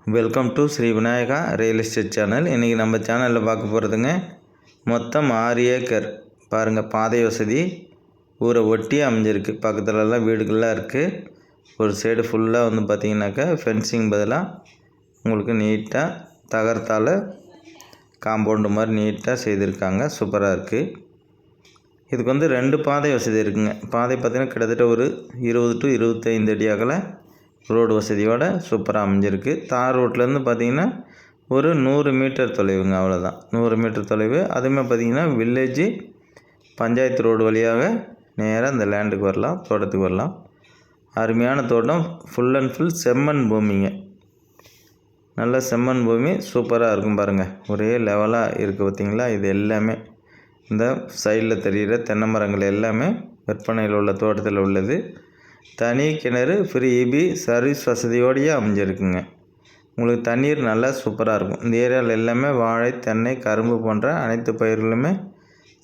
Welcome to Sri Vinayaka real estate channel. இன்றைக்கி நம்ம சேனலில் பார்க்க போகிறதுங்க, மொத்தம் 6 ஏக்கர் பாருங்கள். பாதை வசதி ஊரை ஒட்டி அமைஞ்சிருக்கு. பக்கத்துலலாம் வீடுகள்லாம் இருக்குது. ஒரு சைடு ஃபுல்லாக வந்து பார்த்திங்கனாக்கா ஃபென்சிங் பதிலாக உங்களுக்கு நீட்டாக தகரத்தால் காம்பவுண்டு மாதிரி நீட்டாக செய்திருக்காங்க. சூப்பராக இருக்குது. இதுக்கு வந்து 2 பாதை வசதி இருக்குங்க. பாதை பார்த்திங்கன்னா கிட்டத்தட்ட ஒரு 20 to 25 அடி அகல ரோடு வசதியோடு சூப்பராக அமைஞ்சிருக்கு. தார் ரோட்லேருந்து பார்த்திங்கன்னா ஒரு 100 மீட்டர் தொலைவுங்க, அவ்வளோதான். 100 மீட்டர் தொலைவு. அதுவுமே பார்த்திங்கன்னா வில்லேஜு பஞ்சாயத்து ரோடு வழியாக நேராக இந்த லேண்டுக்கு வரலாம், தோட்டத்துக்கு வரலாம். அருமையான தோட்டம். ஃபுல் அண்ட் ஃபுல் செம்மண் பூமிங்க. நல்ல செம்மண் பூமி சூப்பராக இருக்கும் பாருங்கள். ஒரே லெவலாக இருக்குது பார்த்திங்களா. இது எல்லாமே இந்த சைடில் தெரிகிற தென்னை மரங்கள் எல்லாமே விற்பனையில் உள்ள தோட்டத்தில் உள்ளது. தனி கிணறு, ஃப்ரீ இபி சர்வீஸ் வசதியோடையே அமைஞ்சிருக்குங்க. உங்களுக்கு தண்ணீர் நல்லா சூப்பராக இருக்கும். இந்த ஏரியாவில் எல்லாமே வாழை, தென்னை, கரும்பு போன்ற அனைத்து பயிர்களுமே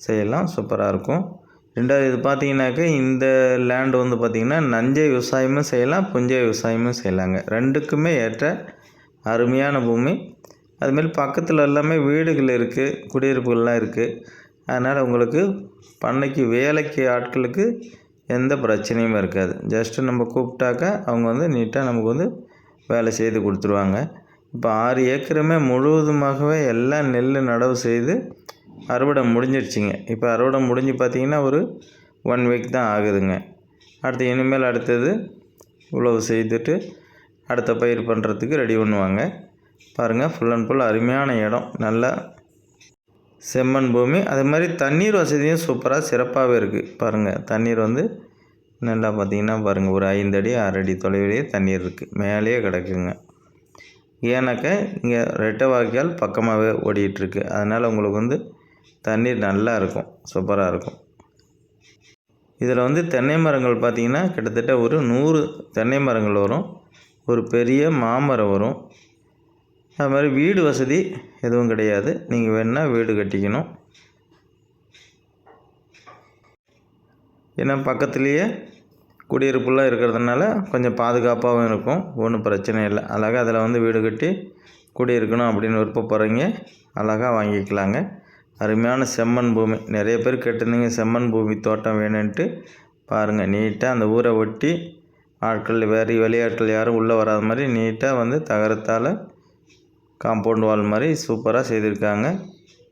செய்யலாம். சூப்பராக இருக்கும். ரெண்டாவது இது பார்த்திங்கனாக்கா, இந்த லேண்டு வந்து பார்த்திங்கன்னா நஞ்சை விவசாயமும் செய்யலாம், புஞ்சை விவசாயமும் செய்யலாங்க. ரெண்டுக்குமே ஏற்ற அருமையான பூமி. அதுமாரி பக்கத்தில் எல்லாமே வீடுகள் இருக்குது, குடியிருப்புகள்லாம் இருக்குது. அதனால் உங்களுக்கு பண்ணைக்கு வேலைக்கு ஆட்களுக்கு எந்த பிரச்சனையும் இருக்காது. ஜஸ்ட்டு நம்ம கூப்பிட்டாக்கா அவங்க வந்து நீட்டாக நமக்கு வந்து வேலை செய்து கொடுத்துருவாங்க. இப்போ 6 ஏக்கருமே முழுவதுமாகவே எல்லாம் நெல் நடவு செய்து அறுவடை முடிஞ்சிடுச்சிங்க. இப்போ அறுவடை முடிஞ்சு பார்த்திங்கன்னா ஒரு 1 வீக் தான் ஆகுதுங்க. இனிமேல் அடுத்தது உழவு செய்துட்டு அடுத்த பயிர் பண்ணுறதுக்கு ரெடி பண்ணுவாங்க. பாருங்கள், ஃபுல் அண்ட் ஃபுல் அருமையான இடம். நல்லா செம்மண் பூமி. அது மாதிரி தண்ணீர் வசதியும் சூப்பராக சிறப்பாகவே இருக்குது. பாருங்கள், தண்ணீர் வந்து நல்லா பார்த்திங்கன்னா பாருங்கள், ஒரு 5 அடி 6 அடி தொலைவிலேயே தண்ணீர் இருக்குது. மேலேயே கிடக்குங்க. ஏன்னாக்கா இங்கே ரெட்டை வாய்க்கால் பக்கமாகவே ஓடிட்டுருக்கு. அதனால் உங்களுக்கு வந்து தண்ணீர் நல்லா இருக்கும், சூப்பராக இருக்கும். இதில் வந்து தென்னை மரங்கள் பார்த்திங்கன்னா கிட்டத்தட்ட ஒரு 100 தென்னை மரங்கள் வரும். ஒரு பெரிய மாமரம் வரும். அது மாதிரி வீடு வசதி எதுவும் கிடையாது. நீங்கள் வேணுன்னா வீடு கட்டிக்கணும். ஏன்னா பக்கத்துலேயே குடியிருப்புலாம் இருக்கிறதுனால கொஞ்சம் பாதுகாப்பாகவும் இருக்கும். ஒன்றும் பிரச்சனை இல்லை. அழகாக அதில் வந்து வீடு கட்டி குடியிருக்கணும் அப்படின்னு விருப்பப்படுறீங்க, அழகாக வாங்கிக்கலாங்க. அருமையான செம்மண் பூமி. நிறைய பேர் கேட்டிருந்தீங்க செம்மண் பூமி தோட்டம் வேணுன்ட்டு. பாருங்கள், நீட்டாக அந்த ஊரை ஒட்டி ஆட்கள் வேறு வெளியாட்கள் யாரும் உள்ளே வராத மாதிரி நீட்டாக வந்து தகரத்தால் காம்பவுண்ட் வால் மாதிரி சூப்பராக செய்திருக்காங்க.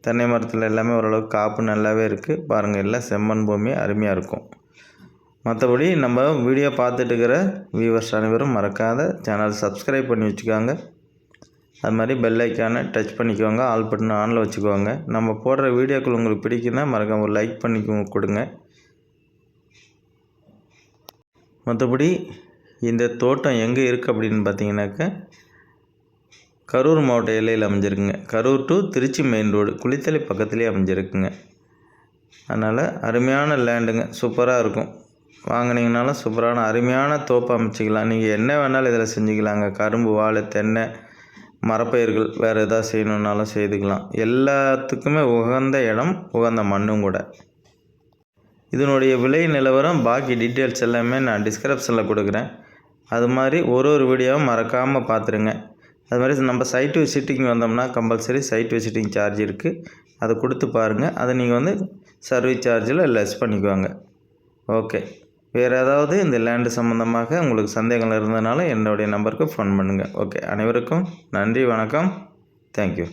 தென்னை மரத்தில் எல்லாமே ஓரளவுக்கு காப்பு நல்லாவே இருக்குது. பாருங்கள், எல்லாம் செம்மண் பூமி அருமையாக இருக்கும். மற்றபடி நம்ம வீடியோ பார்த்துட்டு இருக்கிற வியூவர்ஸ் அனைவரும் மறக்காத சேனல் சப்ஸ்கிரைப் பண்ணி வச்சுக்கோங்க. அது மாதிரி பெல் ஐக்கானை டச் பண்ணிக்கோங்க. ஆல் பட்டன் ஆனில் வச்சுக்கோங்க. நம்ம போடுற வீடியோக்கள் உங்களுக்கு பிடிக்குன்னா மறக்காம ஒரு லைக் பண்ணி கொடுங்க. மற்றபடி இந்த தோட்டம் எங்கே இருக்குது அப்படின்னு பார்த்தீங்கன்னாக்கா, கரூர் மாவட்ட எல்லையில் அமைஞ்சிருக்குங்க. Karur to Tiruchi main road Kulithalai பக்கத்துலேயே அமைஞ்சிருக்குங்க. அதனால் அருமையான லேண்டுங்க, சூப்பராக இருக்கும். வாங்கினீங்கனாலும் சூப்பரான அருமையான தோப்பு அமைச்சிக்கலாம். நீங்கள் என்ன வேணாலும் இதில் செஞ்சுக்கலாங்க. கரும்பு, வாழை, தென்னை, மரப்பயிர்கள் வேறு எதாவது செய்யணுன்னாலும் செய்துக்கலாம். எல்லாத்துக்குமே உகந்த இடம், உகந்த மண்ணும் கூட. இதனுடைய விலை நிலவரம் பாக்கி டீட்டெயில்ஸ் எல்லாமே நான் டிஸ்கிரிப்ஷனில் கொடுக்குறேன். அது மாதிரி ஒரு வீடியோவும் மறக்காமல் பார்த்துருங்க. அது மாதிரி நம்ம சைட் விசிட்டிங் வந்தோம்னா கம்பல்சரி சைட் விசிட்டிங் சார்ஜ் இருக்குது. அதை கொடுத்து பாருங்கள். அதை நீங்கள் வந்து சர்வீஸ் சார்ஜில் லெஸ் பண்ணிக்குவாங்க. ஓகே. வேறு ஏதாவது இந்த லேண்டு சம்மந்தமாக உங்களுக்கு சந்தேகங்கள் இருந்ததுனால என்னுடைய நம்பருக்கு ஃபோன் பண்ணுங்கள். ஓகே. அனைவருக்கும் நன்றி, வணக்கம், தேங்க்யூ.